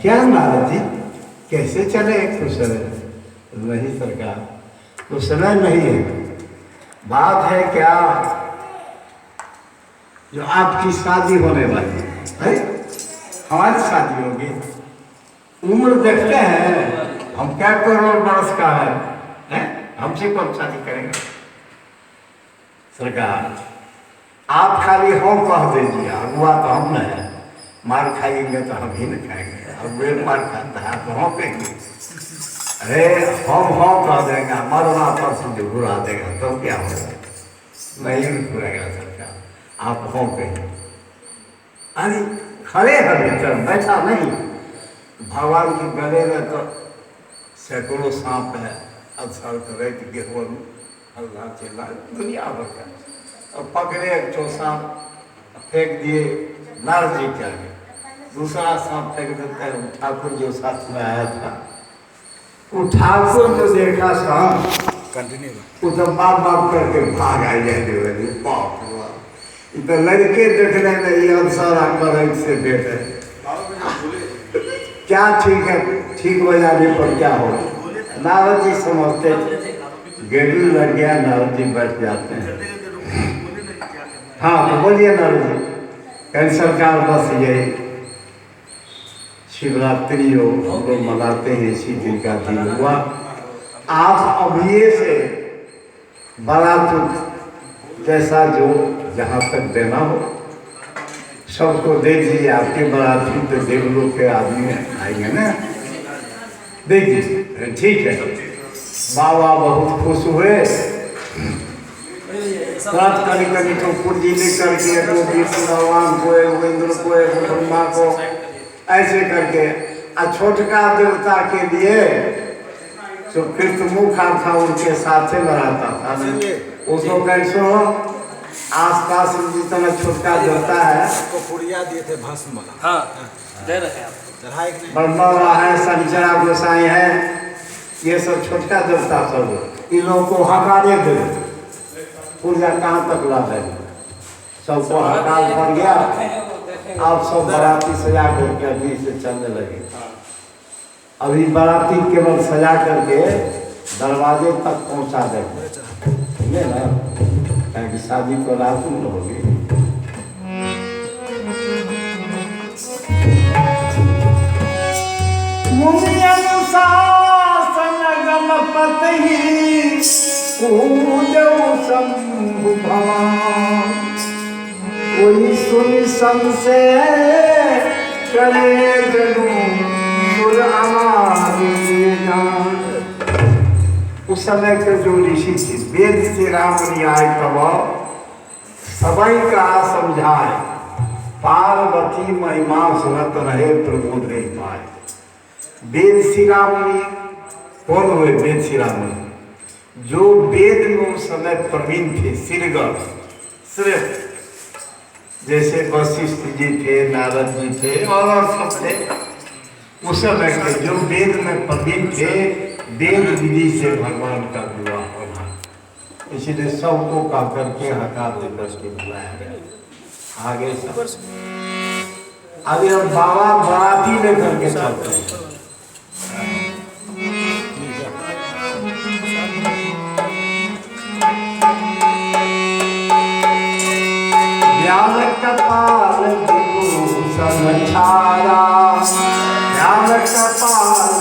क्या नारद जी कैसे चले? कुशल नहीं सरकार, कुशल नहीं है। बात है क्या जो आपकी शादी होने वाली है, हमारी शादी होगी। उम्र देखते हैं हम क्या करोड़ बरस का है? हमसे कौन शादी करेगा? सरकार आप खाली हो कह दीजिए, अगुआ तो हम न है। मार खाएंगे तो हम ही न खाएंगे, अब वे मार खाता है तो हम कहेंगे। अरे हम कह देंगे, मरना पर से घुरा देगा तो क्या होगा? नहीं घुराएगा सरकार, आप हो कहेंगे। अरे खड़े हमें बैठा नहीं। भगवान के गले में तो सैकड़ों सांप है, अवसर करे कि गेहूँ अल्लाह चिल्ला दुनिया भर का। और पकड़े एक ठो सांप फेंक दिए नारद जी के आगे, दूसरा सांप फेंक देता है। ठाकुर जो साथ में आया था, वो ठाकुर जो देखा सांप वो तो बाप बाप करके भाग आ जाए। बाप तो लड़के देखने में ये अवसर आकर से बेटे क्या ठीक है, ठीक बजाने पर क्या हो। नारद जी समझते गेडू लग गया, नारद जी बैठ जाते हैं। हाँ तो बोलिए नारद जी। कल सरकार बस यही शिवरात्रि हो हम लोग मनाते हैं, इसी दिन का दिन हुआ। आप अभी से बारात जैसा जो जहाँ तक देना हो सबको दे दीजिए। आपके बाराती तो देवलों के आदमी आएंगे ना, दे दीजिए। ठीक है, बाबा बहुत खुश हुए। रात कभी तो पूर्जी लेकर के तो विष्णु भगवान को, इंद्र को, ब्रह्मा को ऐसे करके छोटका देवता के लिए जो कृष्णमुख था उनके साथ से बनाता था। उसको कैसे हो आसपास जितना छोटका देवता है को पुड़िया दिए थे भस्म। हाँ दे रहे हैं ब्रह्मा है, शनिचरा गोसाई है, ये सब छोटका देवता सब इन लोगों को हकारे दे। पूजा कहाँ तक ला है, सबको हड़ताल पड़ गया। आप सब बाराती सजा करके अभी से चलने लगे। अभी बाराती केवल सजा करके दरवाजे तक पहुंचा देंगे ना, क्योंकि शादी को रात में होगी। मुनि अनुशासन गमपति पूजो शंभु भगवान, कोई सुन संशय करे जरूर सुर हमारी जान। उस समय के जो ऋषि थे, वेद से राम न्याय तब सबई का समझाए, पार्वती महिमा सुनत रहे प्रबोध नहीं पाए। वेद श्री राम कौन हुए? वेद श्री राम जो वेद में उस समय प्रवीण थे, श्रीगण श्रेष्ठ, जैसे वशिष्ठ जी थे, नारद जी थे और सब थे। उस समय के जो वेद में प्रवीण थे, वेद विधि से भगवान का विवाह होना, इसलिए सबको का करके हकार देकर के बुलाया गया। आगे सब अभी हम बाबा बाराती लेकर के चलते हैं। ज्ञान कपाल विभूषण छाया, ज्ञान कपाल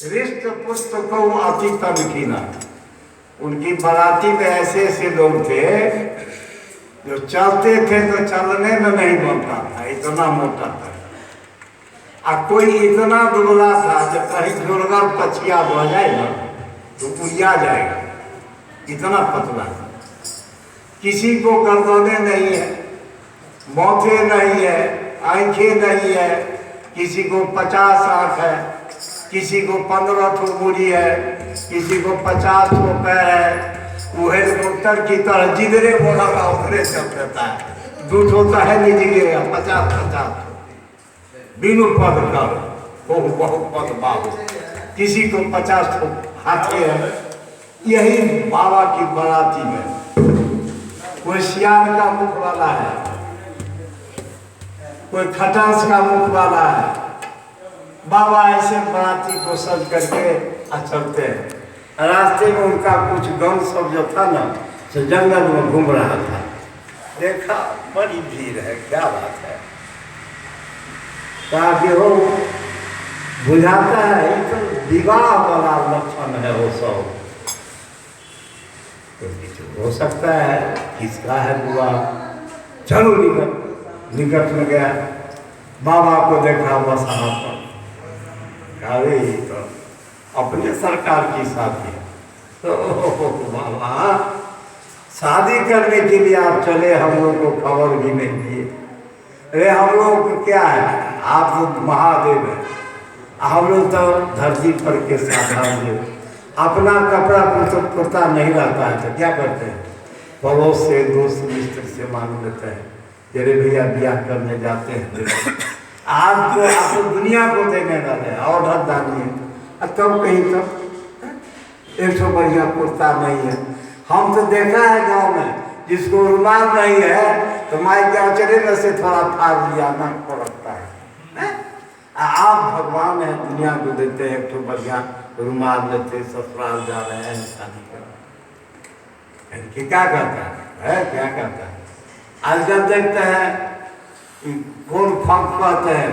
रिष्ट पुष्ट को अति तन कीना। उनकी बाराती में ऐसे ऐसे लोग थे जो चलते थे तो चलने में नहीं बनता था, इतना मोटा था। और कोई इतना दुबला था जब कहीं जोरदार पछिया बह जाए ना तो उड़िया जाएगा, इतना पतला था। किसी को गर्दने नहीं है, मौते नहीं है, आंखें नहीं है, किसी को 50 आंख है, किसी को 15 ठो मुड़ी है, किसी को 50 ठो पैर है। वो हेलीकॉप्टर की तरह जिधरे बोला का उधरे चल देता है। दूध होता है नहीं गिरेगा 50 बिनु पद कर बहुत पद बाबू। किसी को 50 ठो हाथे है। यही बाबा की बाराती में कोई सियार का मुख वाला है, कोई खटास का मुख वाला है। बाबा ऐसे बाराती को सज करके चलते हैं। रास्ते में उनका कुछ गम सब जो था ना तो जंगल में घूम रहा था। देखा बड़ी भीड़ है, क्या बात है। कहा कि हो बुझाता है ये तो विवाह वाला लक्षण है वो सब। तो हो सकता है किसका है विवाह। चलो निकट में गया, बाबा को देखा बस हाथ पर। अरे तो अपने सरकार की शादी। तो बाबा शादी करने के लिए आप चले, हम लोग को खबर भी नहीं दिए। अरे हम लोग को क्या है, आप तो महादेव है, हम लोग तो धरती पर के साधारण लोग। अपना कपड़ा कुर्ता नहीं रहता है तो क्या करते हैं, पड़ोस से दोस्त मित्र से मांग लेते हैं, तेरे भैया ब्याह करने जाते हैं आपको दुनिया को देने वाले ऑर्डर डालिए। तब कहीं तब एक सौ बढ़िया कुर्ता नहीं है। हम तो देखा है गांव में जिसको रुमाल नहीं है तो माई के अचरे में से थोड़ा फाड़ लिया नाक को रखता है। आप भगवान है, दुनिया को देते हैं एक तो बढ़िया रुमाल लेते, ससुराल जा रहे हैं शादी कर। क्या करता है क्या करता है। आजकल देखते हैं कौन फंक पाते हैं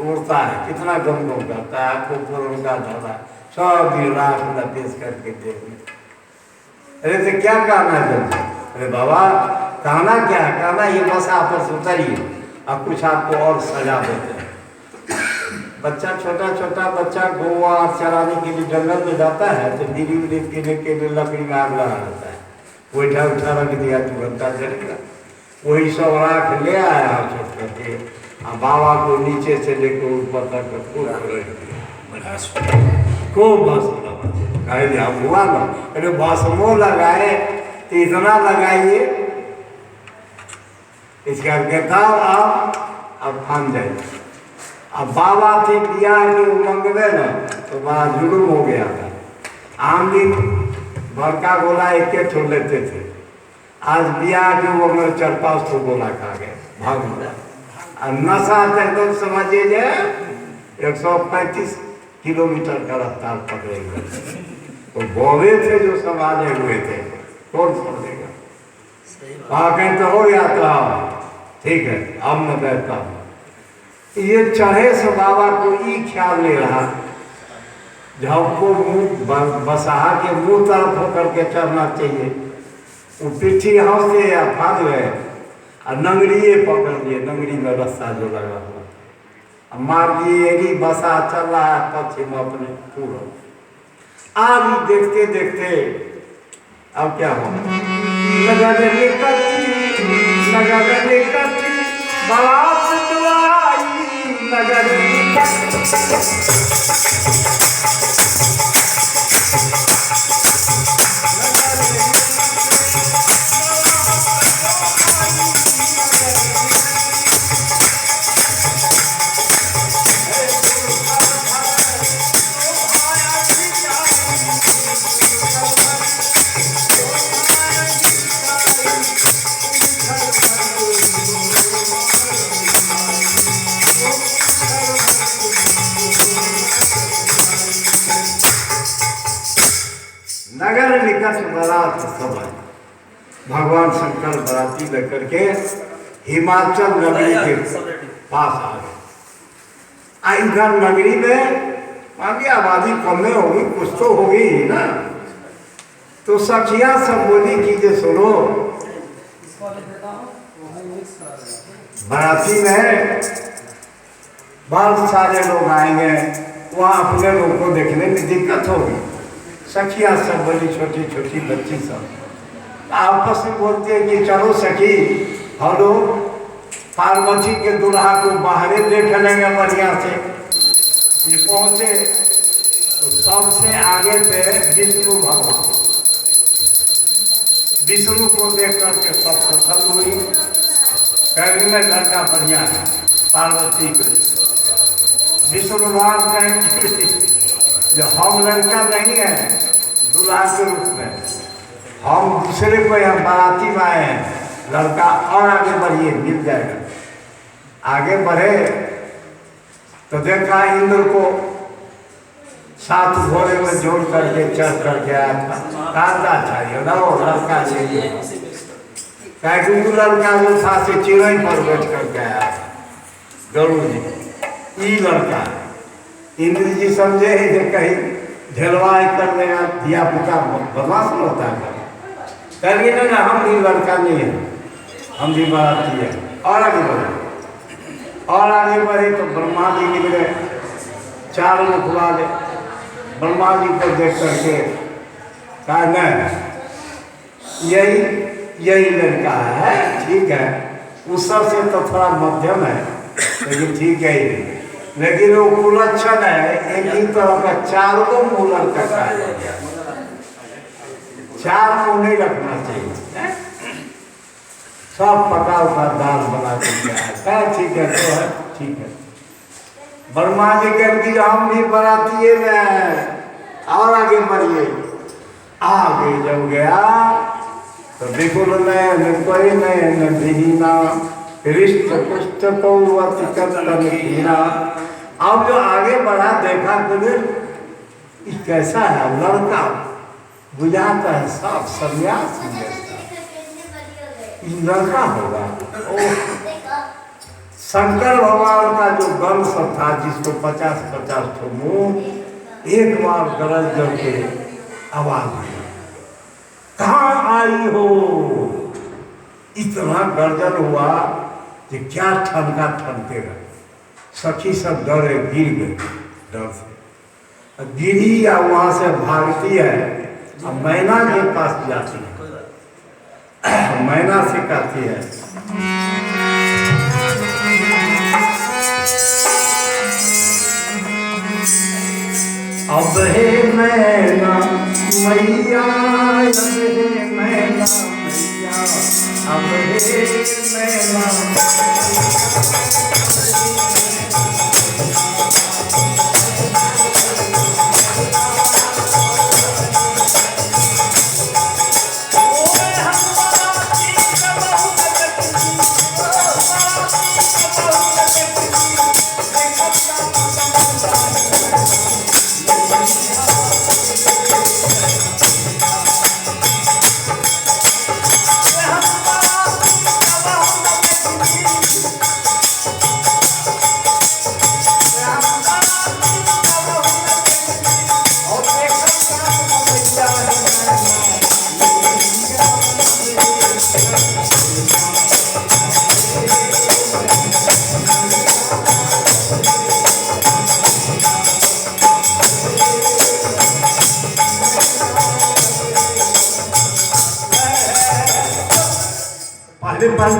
उड़ता है, कितना गम करता है, आपको उनका धरा सब राख लपेश करके देख। अरे तो क्या कहना है जब, अरे बाबा कहना क्या है, कहना ये बस आप पर उतरिए अब कुछ आपको और सजा देते हैं। बच्चा छोटा बच्चा गोवा चराने के लिए जंगल में जाता है तो बीड़ी उड़ी पीने के लिए लकड़ी में आग लगा देता है, गोईठा उठा रख दिया तुरंत जलेगा। वही सब राख ले आया छोट करके, बाबा को नीचे से लेकर ऊपर तक खूब भस्म हुआ ना। अरे भस्मो लगाए तो इतना लगाइए इसका बताओ आप अब फान जाए। अब बाबा थे ब्याह के उमंग में ना तो बड़ा जुलूम हो गया था। आम दिन भड़का गोला एक ठो लेते थे, आज ब्याह के उमंग में 4-5 ठो गोला खा गए भाग गया। नशा एकदम समझिए जे 135 किलोमीटर का रफ्तार पकड़ेगा। तो बोले थे जो समाजे हुए थे कौन समझेगा। कहीं तो हो गया तो ठीक है अब मैं कहता हूँ ये चढ़े से बाबा को ये ख्याल ले रहा जब को मुंह बसहा के मुंह तरफ होकर के चढ़ना चाहिए। वो पिट्ठी हंसते या फाद गए और नंगड़िए पकड़ लिए, नंगड़ी में रस्सा जो लगा हुआ मार दिए। यही बसा चल रहा है पश्चिम अपने पूरा। आज देखते देखते अब क्या हो बारात नगर निकट बारात समय भगवान शंकर बाराती लेकर के हिमाचल नगरी के पास आ गए। इधर नगरी में आगे आबादी कम में होगी, कुछ तो होगी ही ना। तो सखिया सब बोली कि जे सुनो, बाराती में बहुत सारे लोग आएंगे, वहाँ अपने लोग को देखने में दिक्कत होगी। सखिया सब बोली, छोटी छोटी बच्ची सब आपस में बोलते हैं कि चलो सखी, हम लोग पार्वती के दूल्हा को बाहरे देख लेंगे बढ़िया से। ये पहुंचे तो सबसे आगे थे विष्णु भगवान। विष्णु को देख करके सब प्रसन्न हुई, कहने में लड़का बढ़िया है पार्वती को। विष्णु भगवान कहेंगे जो हम लड़का नहीं है दूल्हा के रूप में, हम दूसरे को यहाँ बाराती में आए हैं, लड़का और आगे बढ़िए मिल जाएगा। आगे बढ़े तो देखा इंद्र को 7 घोड़े में जोड़ करके चढ़ करके आया था। राजा चाहिए ना वो लड़का चाहिए, वो लड़का जो था से चिड़ै पर बैठ करके आया था गरुड़ जी। ये लड़का इंद्र जी समझे ही जो कहीं ढेलवाई कर लेगा, धिया पुता बदमाश होता है, करिए ना हम भी लड़का नहीं है, हम भी बाराती है। और आगे बढ़े, और आगे बढ़े तो ब्रह्मा जी निकले 4 मुख वाले। ब्रह्मा जी को देख करके कहा नहीं, यही लड़का है, ठीक है। उसर से तो थोड़ा मध्यम है लेकिन ठीक है ही, लेकिन वो कुलक्षण है एक ही तरह का, 4 मूलर का है, 4 को नहीं रखना चाहिए, सब पका उका दाल बना के ठीक है तो है, ठीक है। ब्रह्मा जी कहती हम भी बरातिए में हैं, और आगे बढ़िए। आगे जब गया तो बिल्कुल नयन कोई नयन विहीना, हृष्ट पुष्ट कौवत कर्तन हीना। अब जो आगे बढ़ा देखा कि कैसा है लड़का, बुझाता है सब सन्यासी जैसा लड़का होगा। शंकर भगवान का जो वंश था जिसको 50-50 ठो मुँह, एक बार गरज करके आवाज आई, कहाँ आई हो? इतना गर्जन हुआ कि क्या ठनका ठनकेगा। सखी सब डरे, गिर गए डर से, गिरी या वहाँ से भागती है, अब मैना के पास जाती है, मैना से कहती है अब हे मैना मैया, अब हे मैना मैया, अब हे मैना।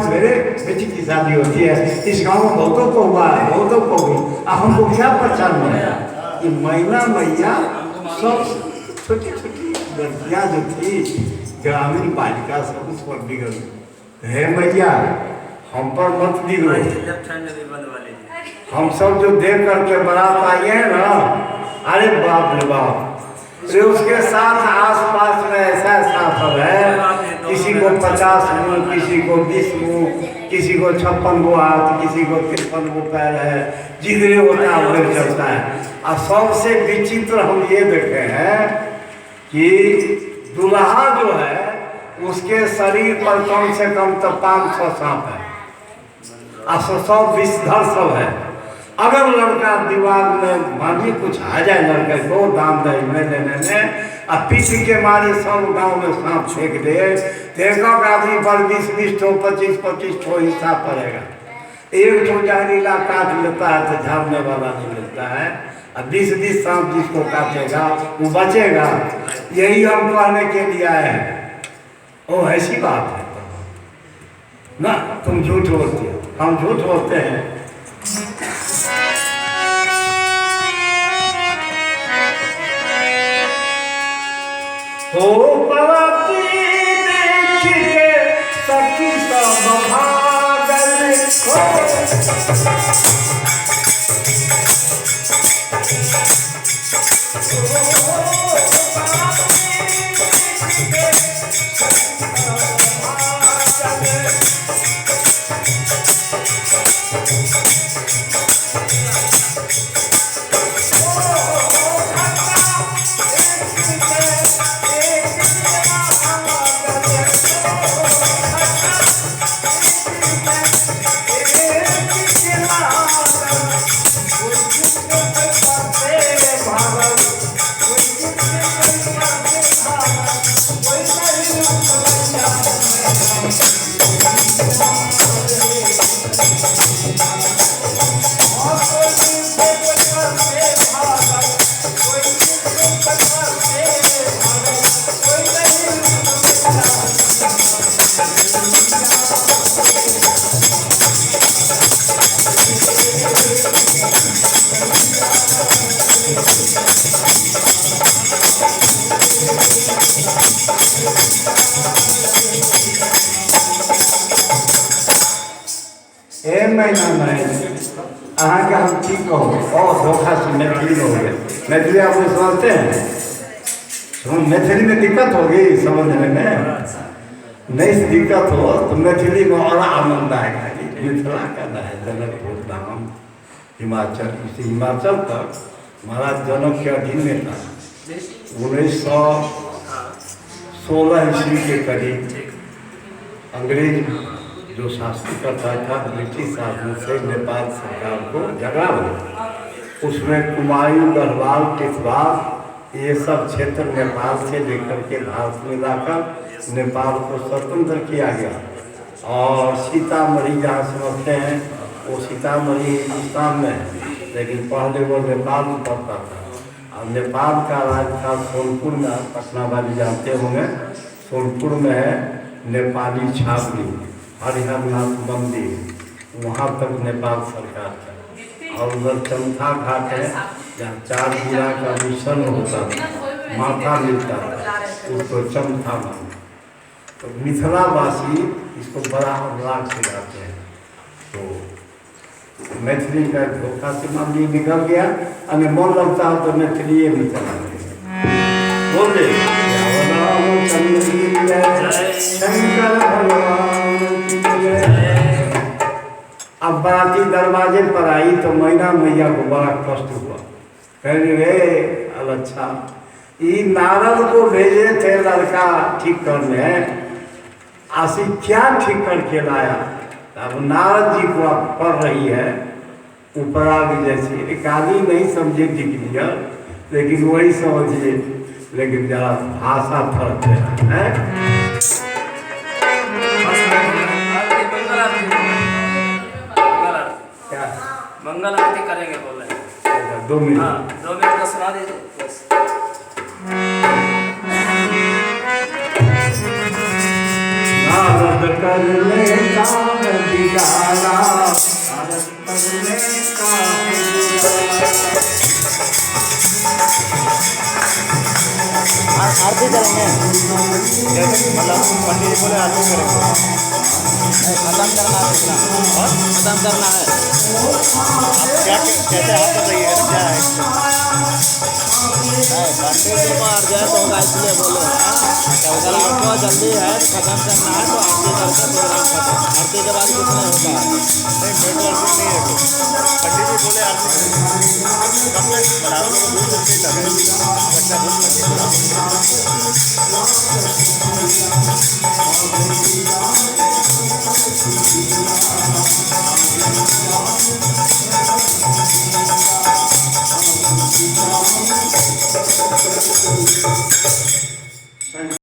मेरे बेटी की शादी होती है, इस गांव में बहुतों को हुआ है, बहुतों को हुई, अब हमको क्या पहचान है कि मैना मैया सब छोटी छोटी लड़कियाँ जो थी ग्रामीण बालिका सब उस पर बिगड़ हे मैया हम पर मत बिगड़ो। हम सब जो देख करके बारात आई है ना, अरे बाप रे बाप, अरे उसके साथ आसपास में ऐसा सब है, किसी को 50 मुँह, किसी को 20 मुँह, किसी को 56 गो हाथ, किसी को 53 गो पैर है, जिधरे होता है उधर चलता है। और सबसे विचित्र हम ये देखे हैं कि दूल्हा जो है उसके शरीर पर कम से कम तो 500 सांप है, और 100 विषधर सब है, अगर लड़का दीवार में भाभी कुछ आ जाए लड़के को दाम दे में लेने में अब पीछे के मारे सब गांव में सांप फेंक दे देखो आदमी पर 20-20 ठो 25-25 ठो हिस्सा पड़ेगा। एक ठो जहरीला काट लेता है तो झाड़ने वाला नहीं मिलता है। अब 20-20 सांप जिसको काटेगा वो बचेगा। यही हम कहने के लिए आए हैं। ओ ऐसी बात है ना, तुम झूठ बोलते हो, हम झूठ बोलते हैं। हो पराती देख के सखी सब भागल महीना नहीं अहाँ के हम ठीक हो और धोखा से मैथिली हो गए। मैथिली आप लोग समझते हैं? मैथिली में दिक्कत होगी समझने में, नहीं दिक्कत हो तो मैथिली में और आनंद आएगा। मिथिला का है जनकपुर धाम हिमाचल, इसी हिमाचल तक महाराज जनक के अधीन में था। 1916 ईस्वी के करीब अंग्रेज जो शासन करता था ब्रिटिश शासन से नेपाल सरकार को झगड़ा हुआ। उसमें कुमायूं, गढ़वाल, टिटवार ये सब क्षेत्र नेपाल से लेकर के भारत में लाकर नेपाल को स्वतंत्र किया गया। और सीतामढ़ी जहाँ समझते हैं वो सीतामढ़ी हिंदुस्तान में है, लेकिन पहले वो नेपाल में पड़ता था। और नेपाल का राज था सोनपुर में, पटना वाली जानते होंगे, सोनपुर में है नेपाली छावनी हरिहरनाथ मंदिर, वहाँ तक नेपाल सरकार था। और उधर चंथा घाट है जहाँ 4 गिरा का मिश्रण होता था, माथा मिलता था, उसको चंथा मानते। तो मिथिलावासी इसको बड़ा अनुराग से गाते हैं। तो मैथिली का धोखा से मामली निकल गया। अगर मन लगता हो तो मैथिली भी चला बोले शंकर भगवान। अब बाराती दरवाजे पर आई तो मैना मैया को बड़ा कष्ट हुआ। कह रे अच्छा ये नारद को भेजे थे लड़का ठीक करने, आशी क्या ठीक करके लाया। अब नारद जी को आप पढ़ रही है उपराग जैसी, एक आदमी नहीं समझे दिख लिया, लेकिन वही समझिए, लेकिन जरा भाषा फर्क है। क्या मंगल आरती करेंगे बोल रहे 2 मिनट। हाँ 2 मिनट का सुना दीजिए बस। नारद कर ले काम बिगाड़ा, नारद कर ले काम आरती करेंगे जैसे मतलब पंडित जी बोले आरती करेंगे, खत्म करना है इतना और खत्म करना है। आप क्या कैसे आप बताइए क्या है? पंडित जी को अर्जेंट होगा इसलिए बोले हैं, अगर आपको जल्दी है तो खत्म करना है तो आरती करके प्रोग्राम खत्म। आरती के बाद कुछ नहीं होता है। नहीं नेटवर्क नहीं है तो पंडित जी बोले आरती कब तक बराबर को दूर करके लगे।